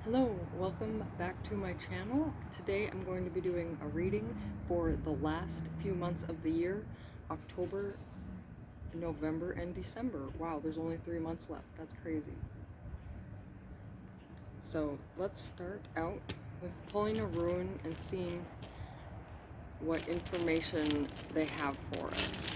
Hello, welcome back to my channel. Today I'm going to be doing a reading for the last few months of the year, October, November, and December. Wow, there's only 3 months left. That's crazy. So let's start out with pulling a rune and seeing what information they have for us.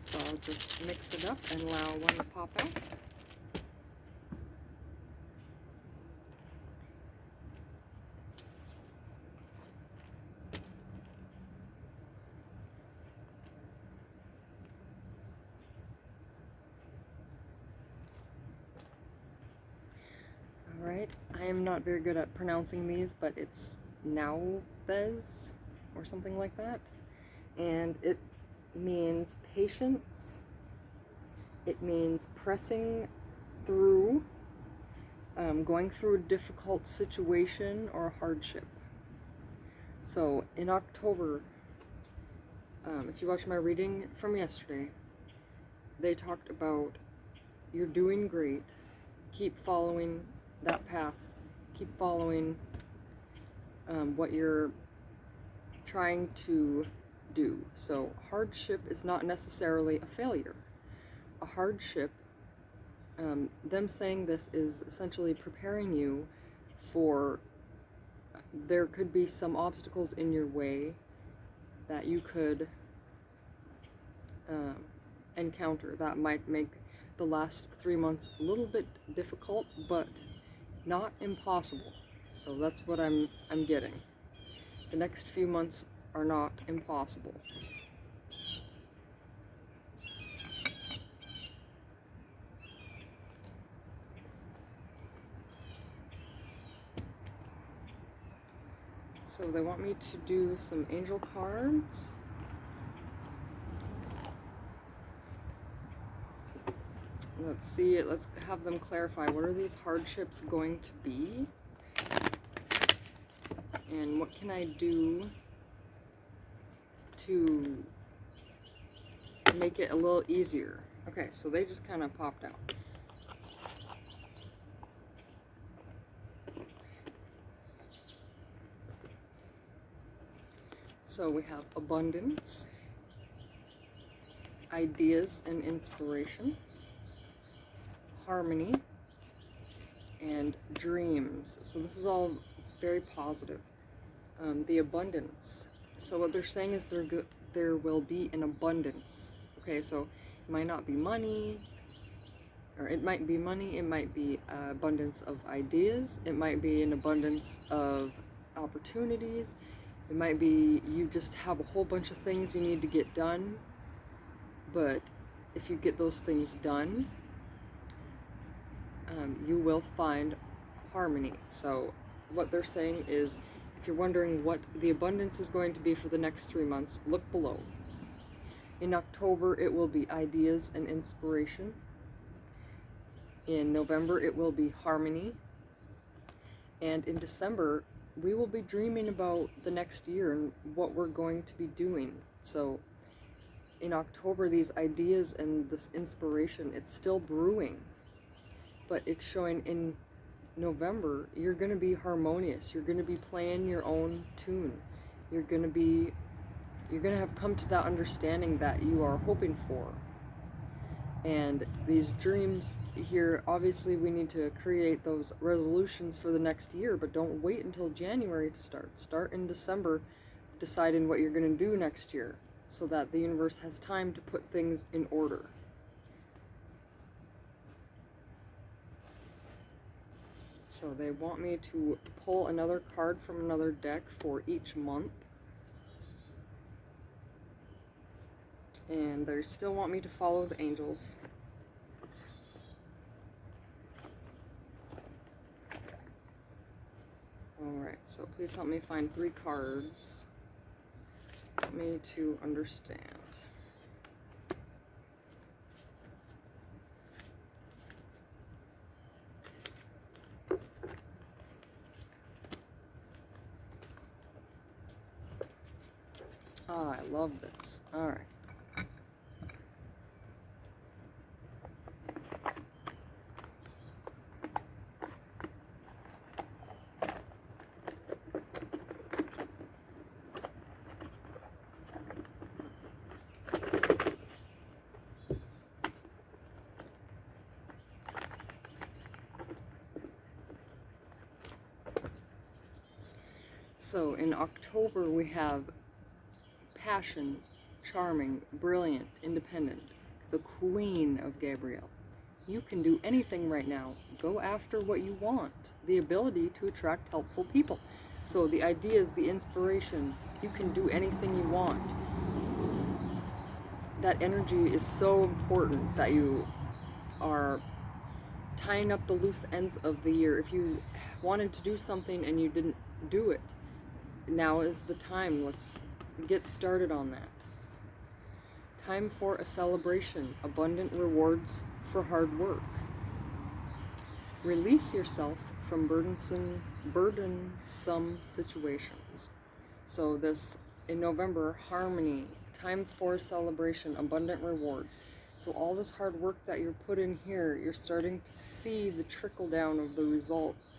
So I'll just mix it up and allow one to pop out. Alright, I am not very good at pronouncing these, but it's Nauthez or something like that. And it means patience. It means pressing through, going through a difficult situation or a hardship. So in October, if you watched my reading from yesterday, they talked about you're doing great, keep following that path, keep following what you're trying to do. So hardship is not necessarily a failure. A hardship, them saying this is essentially preparing you for, there could be some obstacles in your way that you could encounter that might make the last 3 months a little bit difficult, but not impossible. So that's what I'm getting. The next few months are not impossible. So they want me to do some angel cards. Let's see it. Let's have them clarify, what are these hardships going to be? And what can I do to make it a little easier? Okay, so they just kind of popped out. So we have abundance, ideas and inspiration, harmony, and dreams. So this is all very positive. The abundance. So what they're saying is there will be an abundance. Okay, so it might not be money, or it might be money, it might be abundance of ideas, it might be an abundance of opportunities, it might be you just have a whole bunch of things you need to get done, but if you get those things done, you will find harmony. So what they're saying is, if you're wondering what the abundance is going to be for the next 3 months, look below. In October, it will be ideas and inspiration. In November, it will be harmony. And in December, we will be dreaming about the next year and what we're going to be doing. So in October, these ideas and this inspiration, it's still brewing. But it's showing in November, you're going to be harmonious. You're going to be playing your own tune. You're going to have come to that understanding that you are hoping for. And these dreams here, obviously we need to create those resolutions for the next year, but don't wait until January to start. Start in December, deciding what you're going to do next year, so that the universe has time to put things in order. So they want me to pull another card from another deck for each month. And they still want me to follow the angels. Alright, so please help me find 3 cards. Help me to understand. Ah, I love this. All right. So in October we have passion, charming, brilliant, independent, the Queen of Gabriel. You can do anything right now. Go after what you want. The ability to attract helpful people. So the ideas, the inspiration, you can do anything you want. That energy is so important that you are tying up the loose ends of the year. If you wanted to do something and you didn't do it, now is the time. Let's get started on that. Time for a celebration, abundant rewards for hard work. Release yourself from burdensome situations. So this, in November, harmony, time for celebration, abundant rewards. So all this hard work that you're put in here, you're starting to see the trickle down of the results.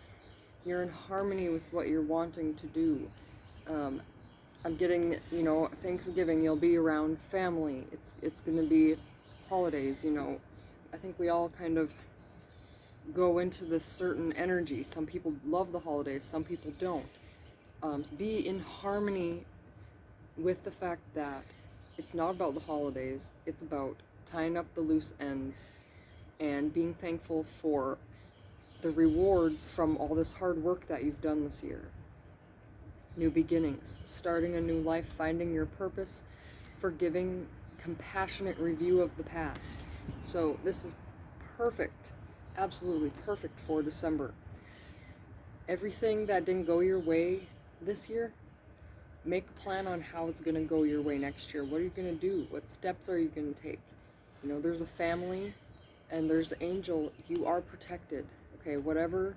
You're in harmony with what you're wanting to do. I'm getting, Thanksgiving, you'll be around family. It's going to be holidays, I think we all kind of go into this certain energy. Some people love the holidays, some people don't. Be in harmony with the fact that it's not about the holidays, it's about tying up the loose ends and being thankful for the rewards from all this hard work that you've done this year. New beginnings, starting a new life, finding your purpose, forgiving, compassionate review of the past. So this is perfect, absolutely perfect for December. Everything that didn't go your way this year, make a plan on how it's going to go your way next year. What are you going to do? What steps are you going to take? There's a family and there's Angel. You are protected. Okay, whatever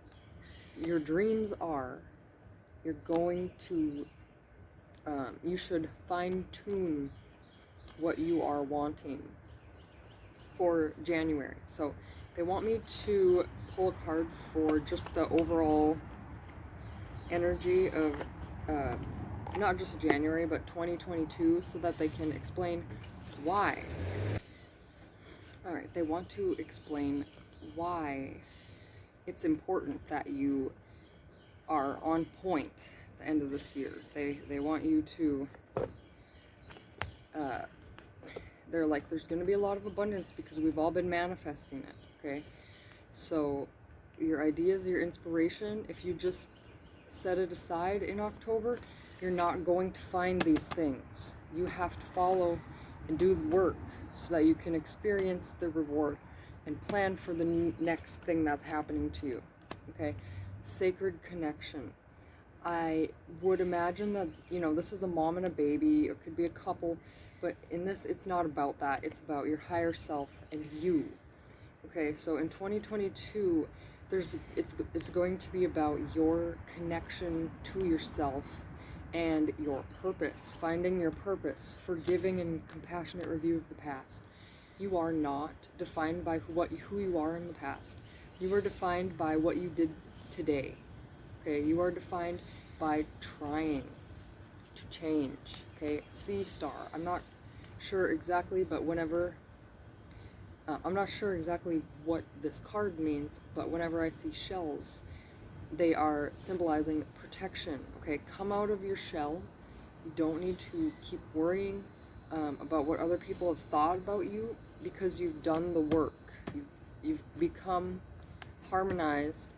your dreams are, you're going to, you should fine-tune what you are wanting for January. So they want me to pull a card for just the overall energy of not just January, but 2022, so that they can explain why. All right, they want to explain why it's important that you are on point at the end of this year. They want you to, they're like, there's going to be a lot of abundance because we've all been manifesting it, okay? So your ideas, your inspiration, if you just set it aside in October, you're not going to find these things. You have to follow and do the work so that you can experience the reward and plan for the next thing that's happening to you, okay? Sacred connection. I would imagine that, this is a mom and a baby, it could be a couple, but in this, it's not about that. It's about your higher self and you. Okay, so in 2022, it's going to be about your connection to yourself and your purpose, finding your purpose, forgiving and compassionate review of the past. You are not defined by who you are in the past. You are defined by what you did today. Okay, you are defined by trying to change. Okay, sea star. I'm not sure exactly, but I'm not sure exactly what this card means, but whenever I see shells, they are symbolizing protection. Okay, come out of your shell. You don't need to keep worrying about what other people have thought about you, because you've done the work. You've become harmonized,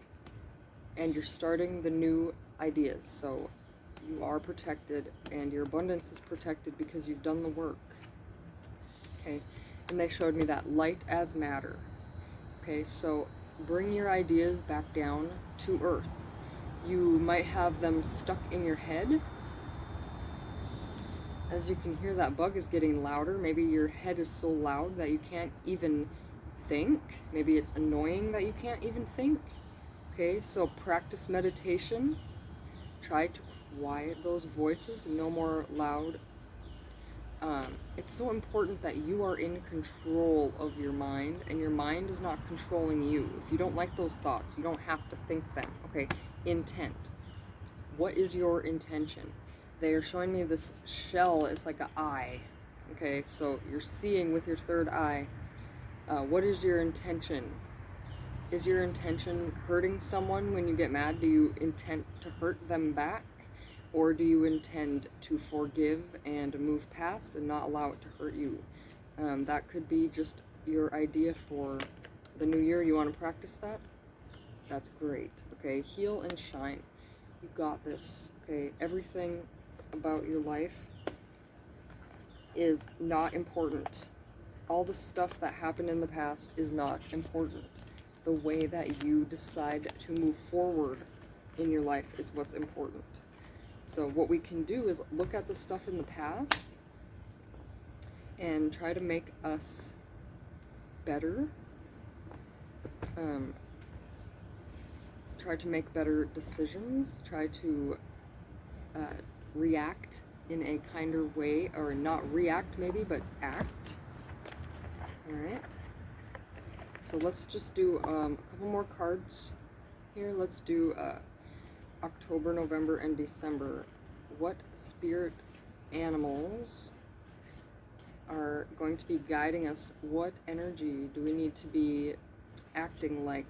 and you're starting the new ideas. So you are protected, and your abundance is protected because you've done the work. Okay, and they showed me that light as matter. Okay, so bring your ideas back down to earth. You might have them stuck in your head. As you can hear, that bug is getting louder. Maybe your head is so loud that you can't even think. Maybe it's annoying that you can't even think. Okay, so practice meditation. Try to quiet those voices. No more loud It's so important that you are in control of your mind, and your mind is not controlling you. If you don't like those thoughts, you don't have to think them. Okay, intent. What is your intention? They are showing me this shell. It's like an eye. Okay, so you're seeing with your third eye. What is your intention? Is your intention hurting someone when you get mad? Do you intend to hurt them back? Or do you intend to forgive and move past and not allow it to hurt you? That could be just your idea for the new year. You want to practice that? That's great. Okay, heal and shine. You got this. Okay, everything about your life is not important. All the stuff that happened in the past is not important. The way that you decide to move forward in your life is what's important. So what we can do is look at the stuff in the past and try to make us better. Try to make better decisions. Try to react in a kinder way, or not react maybe, but act. Alright. So let's just do a couple more cards here. Let's do October, November, and December. What spirit animals are going to be guiding us? What energy do we need to be acting like?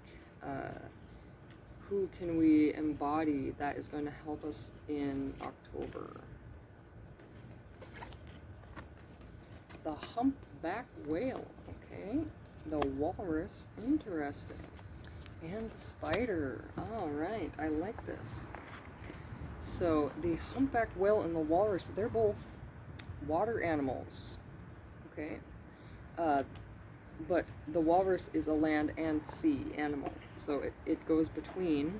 Who can we embody that is going to help us in October? The humpback whale, okay. The walrus, interesting. And the spider. Alright, I like this. So, the humpback whale and the walrus, they're both water animals. Okay? But the walrus is a land and sea animal. So, it goes between.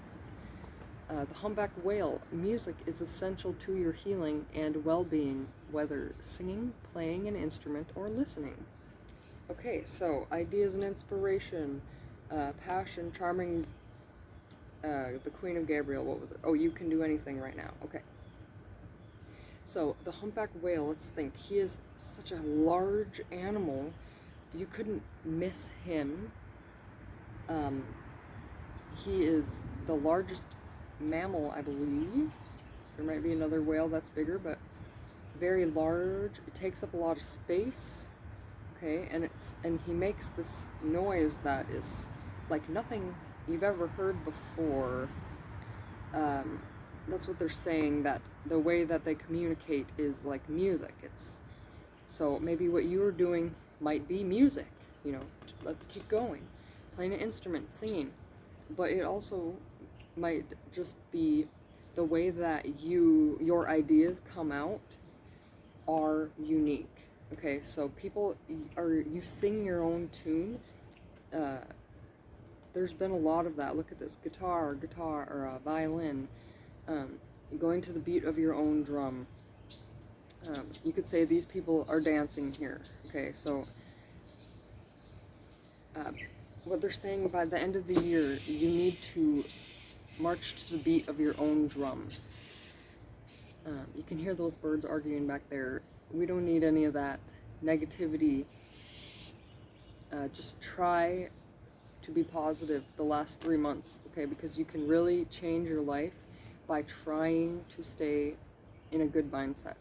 The humpback whale, music is essential to your healing and well-being, whether singing, playing an instrument, or listening. Okay, so ideas and inspiration, passion, charming, the Queen of Gabriel, what was it? Oh, you can do anything right now. Okay. So, the humpback whale, let's think. He is such a large animal, you couldn't miss him. He is the largest mammal, I believe. There might be another whale that's bigger, but very large. It takes up a lot of space. Okay, and he makes this noise that is like nothing you've ever heard before. That's what they're saying, that the way that they communicate is like music. So maybe what you are doing might be music, you know, let's keep going. Playing an instrument, singing. But it also might just be the way that your ideas come out are unique. Okay, so you sing your own tune. There's been a lot of that. Look at this, guitar, or violin, going to the beat of your own drum. You could say these people are dancing here. Okay, so what they're saying, by the end of the year, you need to march to the beat of your own drum. You can hear those birds arguing back there. We don't need any of that negativity. Just try to be positive the last 3 months, okay? Because you can really change your life by trying to stay in a good mindset.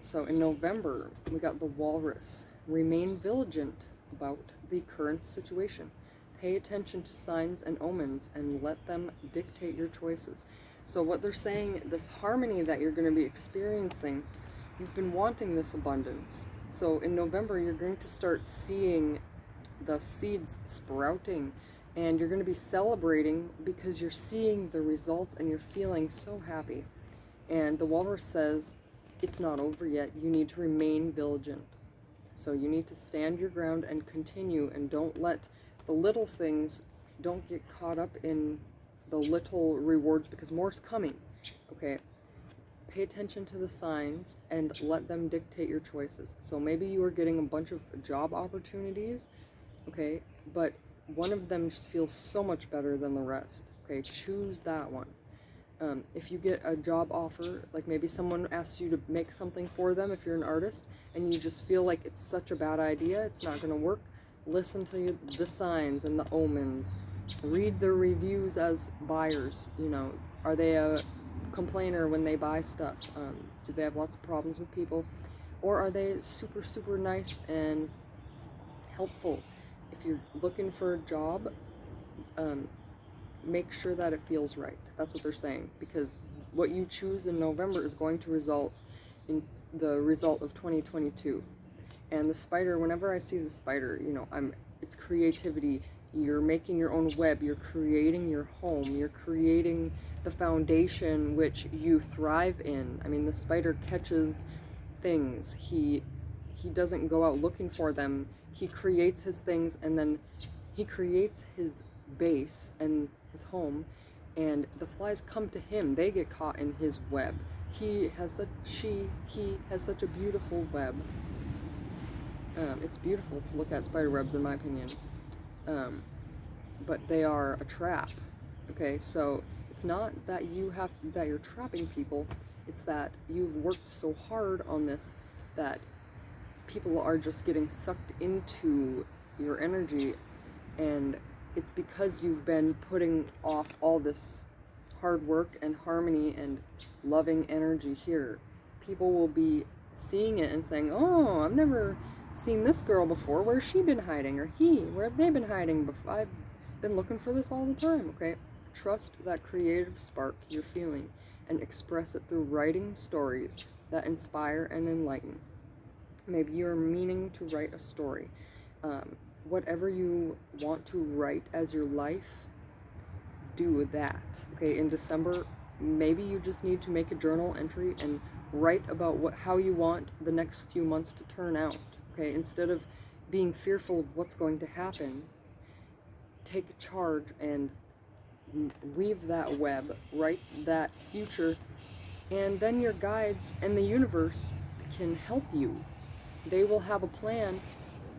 So in November, we got the walrus. Remain vigilant about the current situation. Pay attention to signs and omens and let them dictate your choices. So what they're saying, this harmony that you're going to be experiencing, you've been wanting this abundance. So in November, you're going to start seeing the seeds sprouting, and you're going to be celebrating because you're seeing the results and you're feeling so happy. And the walrus says, it's not over yet. You need to remain vigilant. So you need to stand your ground and continue, and don't let the little things, don't get caught up in the little rewards, because more's coming. Okay, pay attention to the signs and let them dictate your choices. So maybe you are getting a bunch of job opportunities, okay, but one of them just feels so much better than the rest. Okay, choose that one. If you get a job offer, like maybe someone asks you to make something for them if you're an artist, and you just feel like it's such a bad idea, it's not going to work, listen to the signs and the omens. Read the reviews as buyers. Are they a complainer when they buy stuff? Do they have lots of problems with people? Or are they super, super nice and helpful? If you're looking for a job, make sure that it feels right. That's what they're saying, because what you choose in November is going to result in the result of 2022. And the spider, whenever I see the spider, it's creativity. You're making your own web, you're creating your home, you're creating the foundation which you thrive in. I mean, the spider catches things. He doesn't go out looking for them. He creates his things, and then he creates his base and his home, and the flies come to him. They get caught in his web. He has such a beautiful web. It's beautiful to look at spider webs, in my opinion. But they are a trap. Okay, so it's not that you're trapping people. It's that you've worked so hard on this that people are just getting sucked into your energy, and it's because you've been putting off all this hard work and harmony and loving energy here. People will be seeing it and saying, "Oh, I've never seen this girl before. Where's she been hiding?" Or where have they been hiding before? I've been looking for this all the time. Okay, trust that creative spark you're feeling and express it through writing stories that inspire and enlighten. Maybe you're meaning to write a story. Whatever you want to write as your life, do that. Okay, in December, maybe you just need to make a journal entry and write about how you want the next few months to turn out. Okay, instead of being fearful of what's going to happen, take charge and weave that web, write that future, and then your guides and the universe can help you. They will have a plan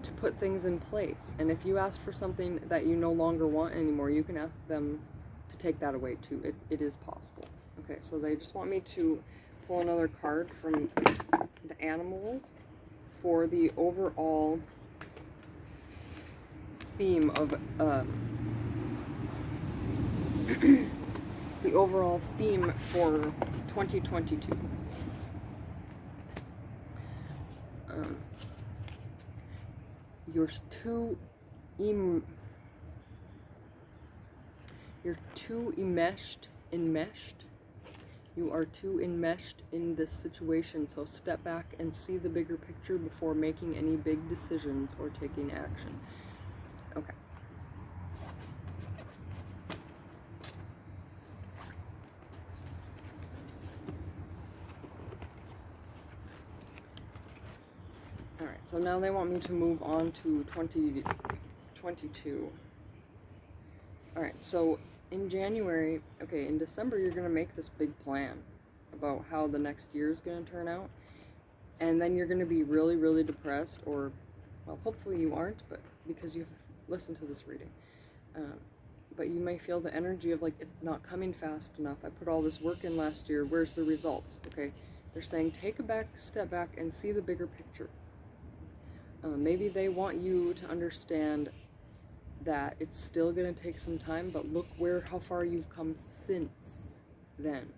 to put things in place. And if you ask for something that you no longer want anymore, you can ask them to take that away too. It is possible. Okay, so they just want me to pull another card from the animals for the overall theme of the overall theme for 2022. You're too enmeshed. You are too enmeshed in this situation, so step back and see the bigger picture before making any big decisions or taking action. Okay. Alright, so now they want me to move on to 2022. Alright, so in January, in December, you're going to make this big plan about how the next year is going to turn out. And then you're going to be really, really depressed, or, well, hopefully you aren't, but because you've listened to this reading. But you may feel the energy of, like, it's not coming fast enough. I put all this work in last year. Where's the results? Okay, they're saying take a step back and see the bigger picture. Maybe they want you to understand that it's still going to take some time, but look how far you've come since then.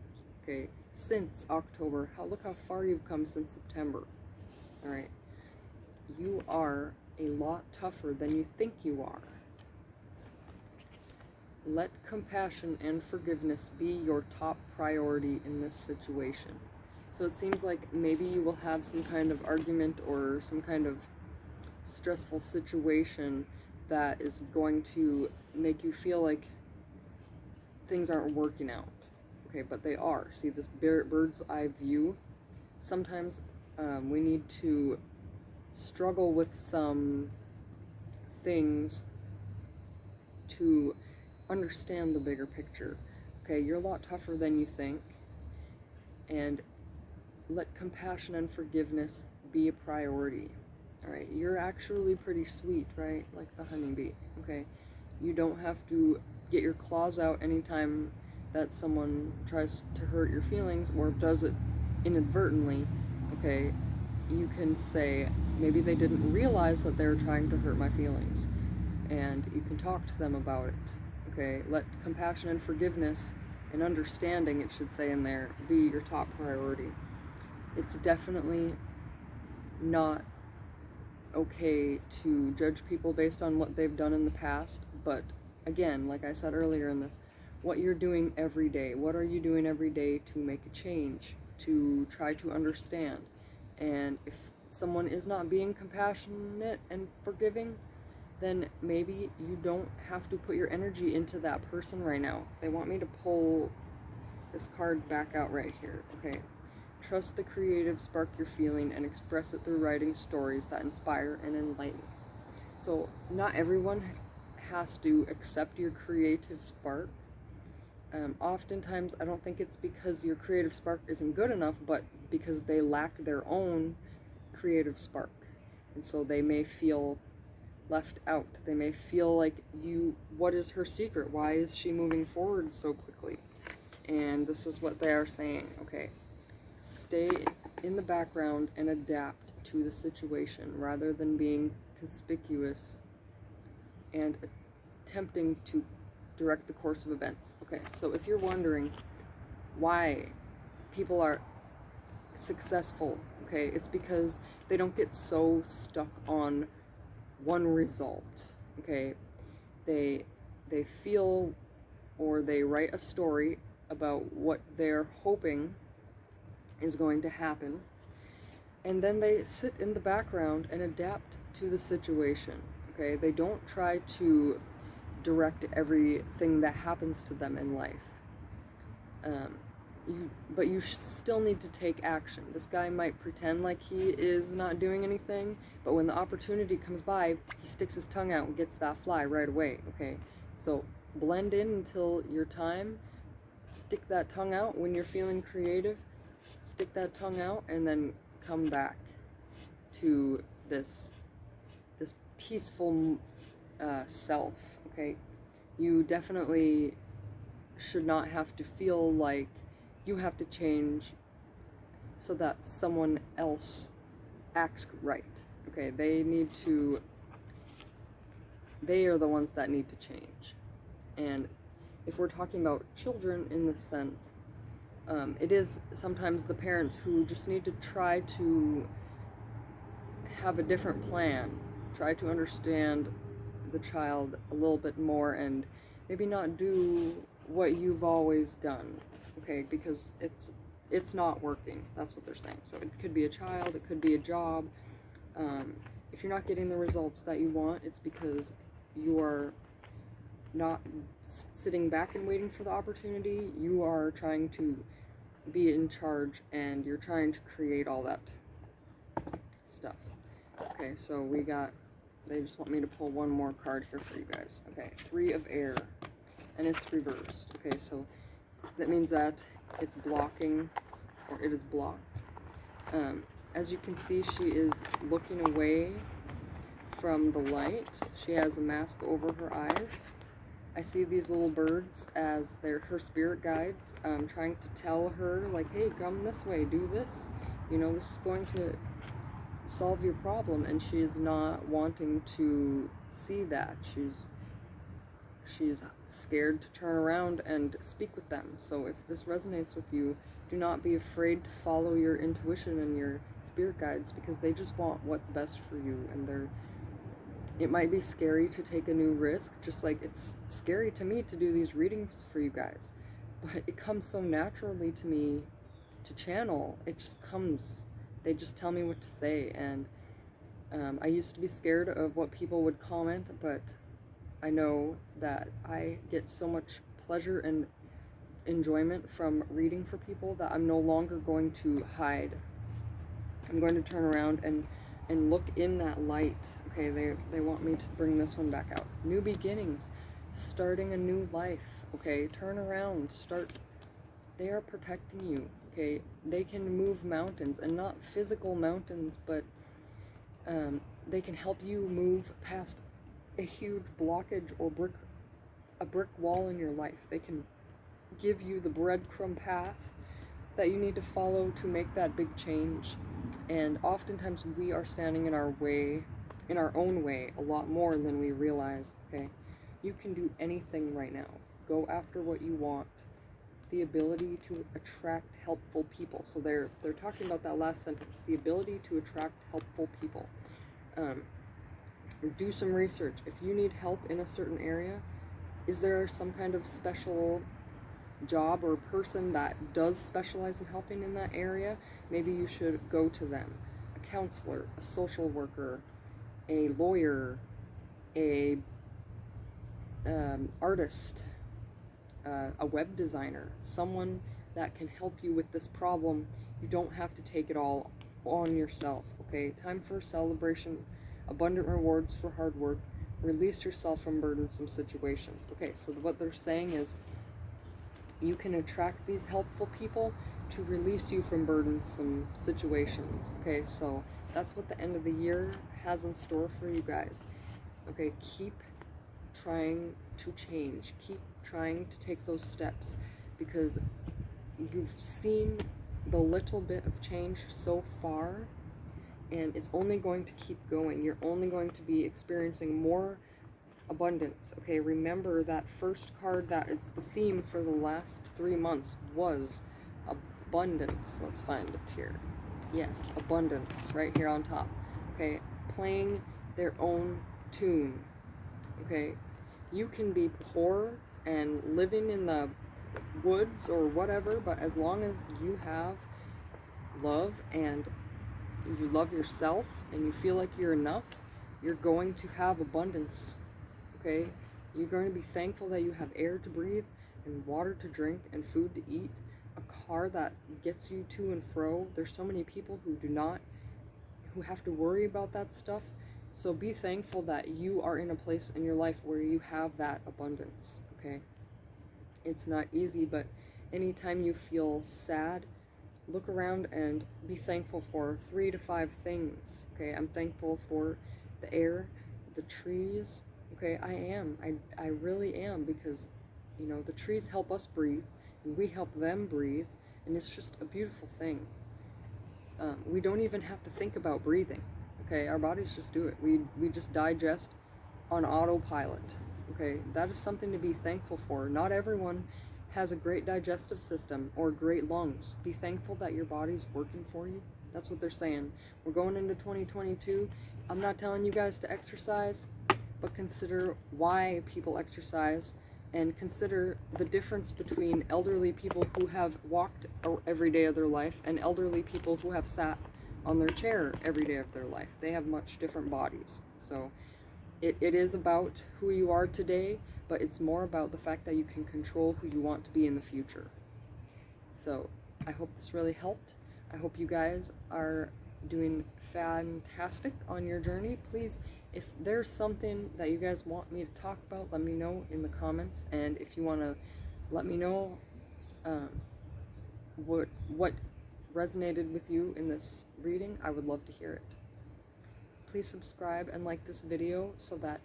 Okay, since October, look how far you've come since September. All right, you are a lot tougher than you think you are. Let compassion and forgiveness be your top priority in this situation. So it seems like maybe you will have some kind of argument or some kind of stressful situation that is going to make you feel like things aren't working out. Okay, but they are. See, this bird's eye view. Sometimes we need to struggle with some things to understand the bigger picture. Okay, you're a lot tougher than you think, and let compassion and forgiveness be a priority. All right, you're actually pretty sweet, right? Like the honeybee. Okay, you don't have to get your claws out anytime that someone tries to hurt your feelings or does it inadvertently, okay, you can say, maybe they didn't realize that they were trying to hurt my feelings, and you can talk to them about it, okay? Let compassion and forgiveness and understanding, it should say in there, be your top priority. It's definitely not okay to judge people based on what they've done in the past, but again, like I said earlier in this, what you're doing every day, what are you doing every day to make a change, to try to understand? And if someone is not being compassionate and forgiving, then maybe you don't have to put your energy into that person right now. They want me to pull this card back out right here, okay? Trust the creative spark you're feeling and express it through writing stories that inspire and enlighten. So not everyone has to accept your creative spark. Oftentimes, I don't think it's because your creative spark isn't good enough, but because they lack their own creative spark. And so they may feel left out. They may feel like, what is her secret? Why is she moving forward so quickly? And this is what they are saying, okay? Stay in the background and adapt to the situation rather than being conspicuous and attempting to direct the course of events. Okay, so if you're wondering why people are successful, okay, it's because they don't get so stuck on one result, okay? They feel, or they write a story about what they're hoping is going to happen, and then they sit in the background and adapt to the situation, okay? They don't try to direct everything that happens to them in life. But you still need to take action. This guy might pretend like he is not doing anything, but when the opportunity comes by, he sticks his tongue out and gets that fly right away, okay? So blend in until your time. Stick that tongue out when you're feeling creative. Stick that tongue out and then come back to this peaceful self, okay? You definitely should not have to feel like you have to change so that someone else acts right, okay? They are the ones that need to change. And if we're talking about children in this sense, it is sometimes the parents who just need to try to have a different plan, try to understand the child a little bit more, and maybe not do what you've always done, okay? Because it's not working. That's what they're saying. So it could be a child, it could be a job. If you're not getting the results that you want, it's because you are not sitting back and waiting for the opportunity. You are trying to be in charge, and you're trying to create all that stuff. Okay, so they just want me to pull one more card here for you guys. Okay, 3 of Air, and it's reversed. Okay, so that means that it's blocking, or it is blocked. As you can see, she is looking away from the light. She has a mask over her eyes. I see these little birds as they're her spirit guides, trying to tell her, like, hey, come this way, do this. You know, this is going to solve your problem, and she is not wanting to see that. She's scared to turn around and speak with them. So if this resonates with you, do not be afraid to follow your intuition and your spirit guides, because they just want what's best for you, and it might be scary to take a new risk, just like it's scary to me to do these readings for you guys, but it comes so naturally to me to channel. It just comes. They just tell me what to say, and I used to be scared of what people would comment, but I know that I get so much pleasure and enjoyment from reading for people that I'm no longer going to hide. I'm going to turn around and look in that light. Okay, they want me to bring this one back out. New beginnings, starting a new life. Okay, turn around, start. They are protecting you. Okay, they can move mountains, and not physical mountains, but they can help you move past a huge blockage or a brick wall in your life. They can give you the breadcrumb path that you need to follow to make that big change. And oftentimes we are standing in our way, in our own way, a lot more than we realize. Okay, you can do anything right now. Go after what you want. The ability to attract helpful people. So they're talking about that last sentence, the ability to attract helpful people. Do some research. If you need help in a certain area, is there some kind of special job or person that does specialize in helping in that area? Maybe you should go to them. A counselor, a social worker, a lawyer, a artist, a web designer, someone that can help you with this problem. You don't have to take it all on yourself. Okay, time for celebration, abundant rewards for hard work. Release yourself from burdensome situations. Okay, so what they're saying is you can attract these helpful people to release you from burdensome situations. Okay, so that's what the end of the year has in store for you guys. Okay, keep trying to change. Keep trying to take those steps, because you've seen the little bit of change so far, and it's only going to keep going. You're only going to be experiencing more abundance. Okay, remember that first card that is the theme for the last 3 months was abundance. Let's find it here. Yes, abundance, right here on top. Okay, playing their own tune. Okay, you can be poor and living in the woods or whatever, but as long as you have love and you love yourself and you feel like you're enough, you're going to have abundance. Okay, you're going to be thankful that you have air to breathe and water to drink and food to eat, a car that gets you to and fro. There's so many people who have to worry about that stuff. So be thankful that you are in a place in your life where you have that abundance. Okay, it's not easy, but anytime you feel sad, look around and be thankful for 3 to 5 things. Okay, I'm thankful for the air, the trees. Okay, I really am, because you know the trees help us breathe and we help them breathe, and it's just a beautiful thing. We don't even have to think about breathing. Okay, our bodies just do it. We just digest on autopilot. Okay, that is something to be thankful for. Not everyone has a great digestive system or great lungs. Be thankful that your body's working for you. That's what they're saying. We're going into 2022. I'm not telling you guys to exercise, but consider why people exercise, and consider the difference between elderly people who have walked every day of their life and elderly people who have sat on their chair every day of their life. They have much different bodies. So it is about who you are today, but it's more about the fact that you can control who you want to be in the future. So I hope this really helped. I hope you guys are doing fantastic on your journey. Please, if there's something that you guys want me to talk about, let me know in the comments. And if you want to let me know what resonated with you in this reading, I would love to hear it. Please subscribe and like this video so that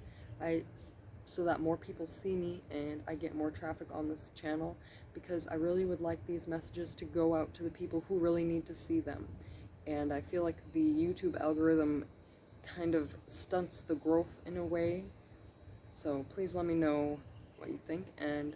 more people see me and I get more traffic on this channel, because I really would like these messages to go out to the people who really need to see them. And I feel like the YouTube algorithm kind of stunts the growth in a way. So please let me know what you think, and